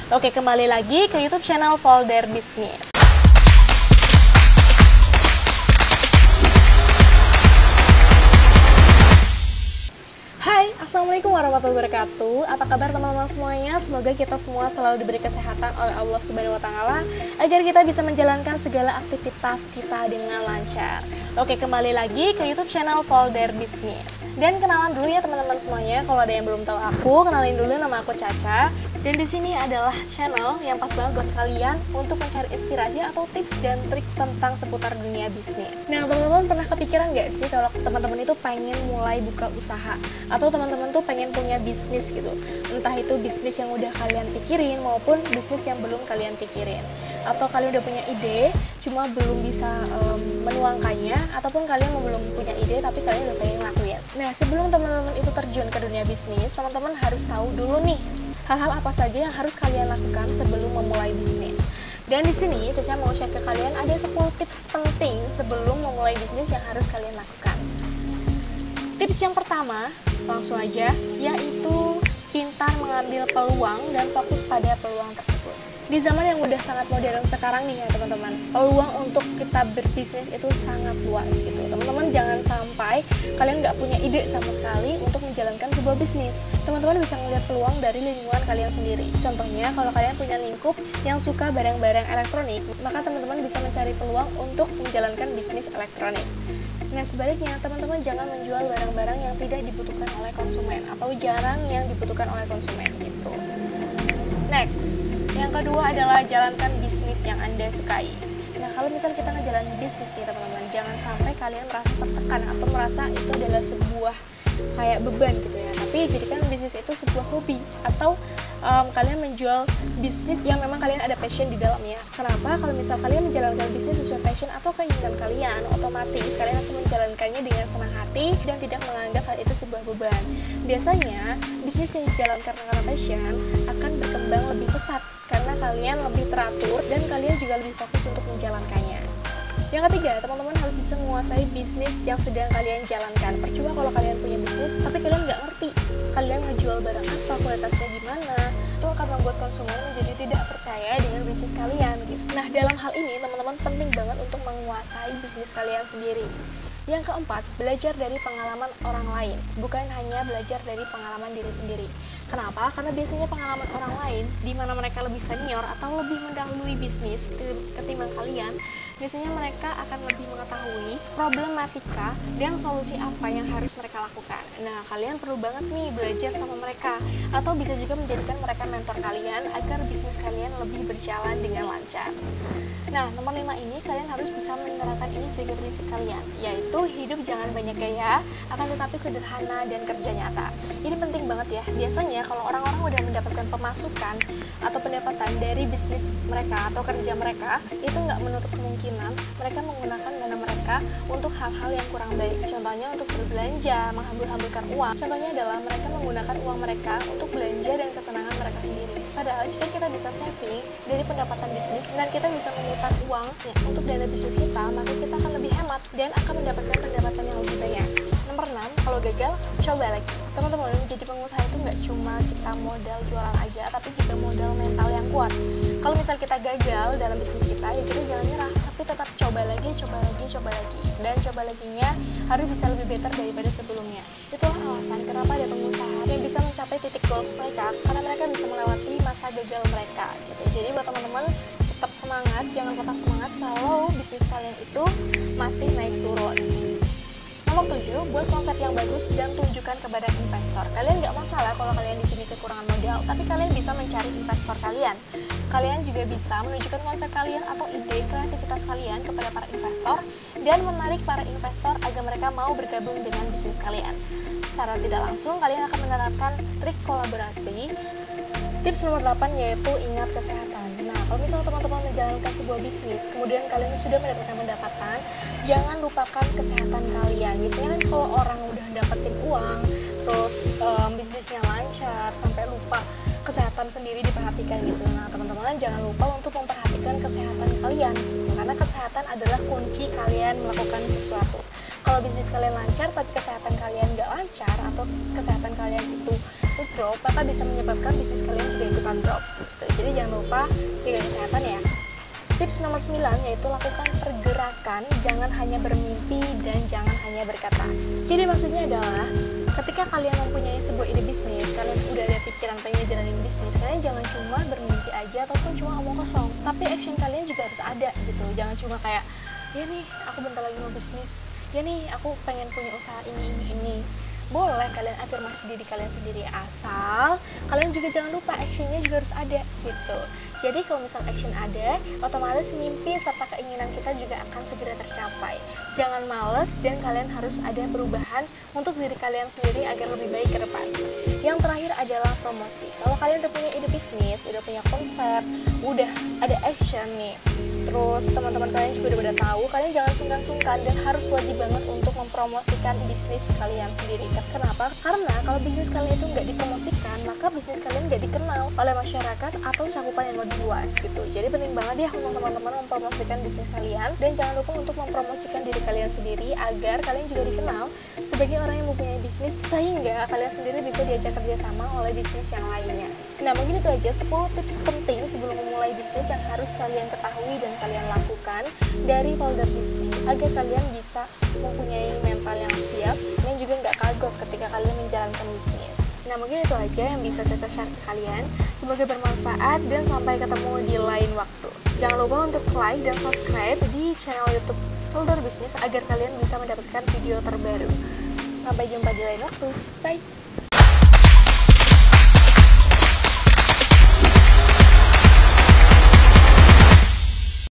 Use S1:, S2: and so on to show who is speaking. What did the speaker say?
S1: Oke, kembali lagi ke YouTube channel Folder Bisnis. Hai, Assalamualaikum warahmatullahi wabarakatuh. Apa kabar teman-teman semuanya? Semoga kita semua selalu diberi kesehatan oleh Allah Subhanahu wa Ta'ala agar kita bisa menjalankan segala aktivitas kita dengan lancar. Oke, kembali lagi ke YouTube channel Folder Bisnis. Dan kenalan dulu ya teman-teman semuanya. Kalau ada yang belum tahu aku, kenalin dulu, nama aku Caca. Dan di sini adalah channel yang pas banget buat kalian untuk mencari inspirasi atau tips dan trik tentang seputar dunia bisnis. Nah, teman-teman pernah kepikiran nggak sih kalau teman-teman itu pengen mulai buka usaha atau teman-teman tuh pengen punya bisnis gitu? Entah itu bisnis yang udah kalian pikirin maupun bisnis yang belum kalian pikirin. Atau kalian udah punya ide, cuma belum bisa menuangkannya, ataupun kalian belum punya ide tapi kalian udah pengen ngelakuin. Nah, sebelum teman-teman itu terjun ke dunia bisnis, teman-teman harus tahu dulu nih hal-hal apa saja yang harus kalian lakukan sebelum memulai bisnis. Dan di sini saya mau share ke kalian ada 10 tips penting sebelum memulai bisnis yang harus kalian lakukan. Tips yang pertama, langsung aja, yaitu pintar mengambil peluang dan fokus pada peluang tersebut. Di zaman yang udah sangat modern sekarang nih ya teman-teman, peluang untuk kita berbisnis itu sangat luas gitu. Teman-teman jangan sampai kalian nggak punya ide sama sekali untuk menjalankan sebuah bisnis. Teman-teman bisa melihat peluang dari lingkungan kalian sendiri. Contohnya, kalau kalian punya lingkup yang suka barang-barang elektronik, maka teman-teman bisa mencari peluang untuk menjalankan bisnis elektronik. Nah, sebaliknya, teman-teman jangan menjual barang-barang yang tidak dibutuhkan oleh konsumen atau jarang yang dibutuhkan oleh konsumen gitu. Next, yang kedua adalah jalankan bisnis yang Anda sukai. Nah, kalau misal kita ngejalanin bisnis nih teman-teman, jangan sampai kalian merasa tertekan atau merasa itu adalah sebuah kayak beban gitu ya. Tapi jadikan bisnis itu sebuah hobi atau kalian menjual bisnis yang memang kalian ada passion di dalamnya. Kenapa? Kalau misal kalian menjalankan bisnis sesuai passion atau keinginan kalian, otomatis kalian akan menjalankannya dengan senang hati dan tidak menganggap hal itu sebuah beban. Biasanya, bisnis yang dijalankan karena passion akan berkembang lebih pesat karena kalian lebih teratur dan kalian juga lebih fokus untuk menjalankannya. Yang ketiga, teman-teman harus bisa menguasai bisnis yang sedang kalian jalankan. Percuma kalau kalian punya bisnis, tapi kalian nggak ngerti kalian ngejual barang apa, kualitasnya gimana, itu akan membuat konsumen menjadi tidak percaya dengan bisnis kalian gitu. Nah, dalam hal ini, teman-teman penting banget untuk menguasai bisnis kalian sendiri. Yang keempat, belajar dari pengalaman orang lain, bukan hanya belajar dari pengalaman diri sendiri. Kenapa? Karena biasanya pengalaman orang lain, di mana mereka lebih senior atau lebih mendahului bisnis ketimbang kalian, biasanya mereka akan lebih mengetahui problematika dan solusi apa yang harus mereka lakukan. Nah, kalian perlu banget nih belajar sama mereka, atau bisa juga menjadikan mereka mentor kalian agar bisnis kalian lebih berjalan dengan lancar. Nah, nomor 5 ini kalian harus bisa menerapkan ini sebagai prinsip kalian, yaitu hidup jangan banyak gaya, akan tetapi sederhana dan kerja nyata. Ini penting banget ya. Biasanya kalau orang-orang udah mendapatkan pemasukan atau pendapatan dari bisnis mereka atau kerja mereka, itu nggak menutup kemungkinan mereka menggunakan dana mereka untuk hal-hal yang kurang baik. Contohnya untuk berbelanja, menghambur-hamburkan uang. Contohnya adalah mereka menggunakan uang mereka untuk belanja dan kesenangan mereka sendiri. Padahal jika kita bisa saving dari pendapatan bisnis dan kita bisa memutar uang ya, untuk dana bisnis kita, maka kita akan lebih hemat dan akan mendapatkan pendapatan yang lebih banyak. Nomor 6, kalau gagal, coba lagi. Teman-teman, menjadi pengusaha itu nggak cuma kita modal jualan aja, tapi juga modal mental yang kuat. Kalau misal kita gagal dalam bisnis kita, ya kita jangan nyerah, tapi tetap coba lagi. Dan coba laginya harus bisa lebih better daripada sebelumnya. Itulah alasan kenapa ada pengusaha yang bisa mencapai titik goals mereka, karena mereka bisa melewati masa gagal mereka gitu. Jadi buat teman-teman, tetap semangat, jangan patah semangat kalau bisnis kalian itu masih naik turun. Nomor 7, buat konsep yang bagus dan tunjukkan kepada investor. Kalian nggak masalah kalau kalian di sini kekurangan modal, tapi kalian bisa mencari investor kalian. Kalian juga bisa menunjukkan konsep kalian atau ide kreativitas kalian kepada para investor dan menarik para investor agar mereka mau bergabung dengan bisnis kalian. Secara tidak langsung, kalian akan menerapkan trik kolaborasi. Tips nomor 8 yaitu ingat kesehatan. Nah, kalau misalnya teman-teman menjalankan sebuah bisnis, kemudian kalian sudah mendapatkan pendapatan, jangan lupakan kesehatan kalian. Biasanya kan kalau orang udah dapetin uang, terus bisnisnya lancar, sampai lupa kesehatan sendiri diperhatikan gitu. Nah, teman-teman jangan lupa untuk memperhatikan kesehatan kalian, karena kesehatan adalah kunci kalian melakukan sesuatu. Kalau bisnis kalian lancar, tapi kesehatan kalian nggak lancar, atau kesehatan kalian itu itu drop, maka bisa menyebabkan bisnis kalian juga ikutan drop gitu. Jadi jangan lupa jaga kesehatan ya. Tips nomor 9 yaitu lakukan pergerakan, jangan hanya bermimpi dan jangan hanya berkata. Jadi maksudnya adalah ketika kalian mempunyai sebuah ide bisnis, kalian udah ada pikiran pengen jalanin bisnis, kalian jangan cuma bermimpi aja ataupun cuma omong kosong, tapi action kalian juga harus ada gitu. Jangan cuma kayak, ya nih aku bentar lagi mau bisnis, ya nih aku pengen punya usaha ini. Boleh kalian afirmasi diri kalian sendiri, asal kalian juga jangan lupa actionnya juga harus ada gitu. Jadi kalau misal action ada, otomatis mimpi serta keinginan kita juga akan segera tercapai. Jangan males dan kalian harus ada perubahan untuk diri kalian sendiri agar lebih baik ke depan. Yang terakhir adalah promosi. Kalau kalian udah punya ide bisnis, udah punya konsep, udah ada action nih, terus teman-teman kalian juga udah pada tahu, kalian jangan sungkan-sungkan dan harus wajib banget untuk mempromosikan bisnis kalian sendiri. Kenapa? Karena kalau bisnis kalian itu nggak dipromosikan, maka bisnis kalian nggak dikenal oleh masyarakat atau cakupan yang lebih luas gitu. Jadi penting banget ya untuk teman-teman mempromosikan bisnis kalian, dan jangan lupa untuk mempromosikan diri kalian sendiri agar kalian juga dikenal sebagai orang yang mempunyai bisnis, sehingga kalian sendiri bisa diajak kerjasama oleh bisnis yang lainnya. Nah mungkin itu aja 10 tips penting sebelum memulai bisnis yang harus kalian ketahui dan kalian lakukan dari folder bisnis agar kalian bisa mempunyai mental yang siap dan juga nggak kagok ketika kalian menjalankan bisnis. Nah mungkin itu aja yang bisa saya share ke kalian. Semoga bermanfaat dan sampai ketemu di lain waktu. Jangan lupa untuk like dan subscribe di channel YouTube Folder Bisnis agar kalian bisa mendapatkan video terbaru. Sampai jumpa di lain waktu. Bye!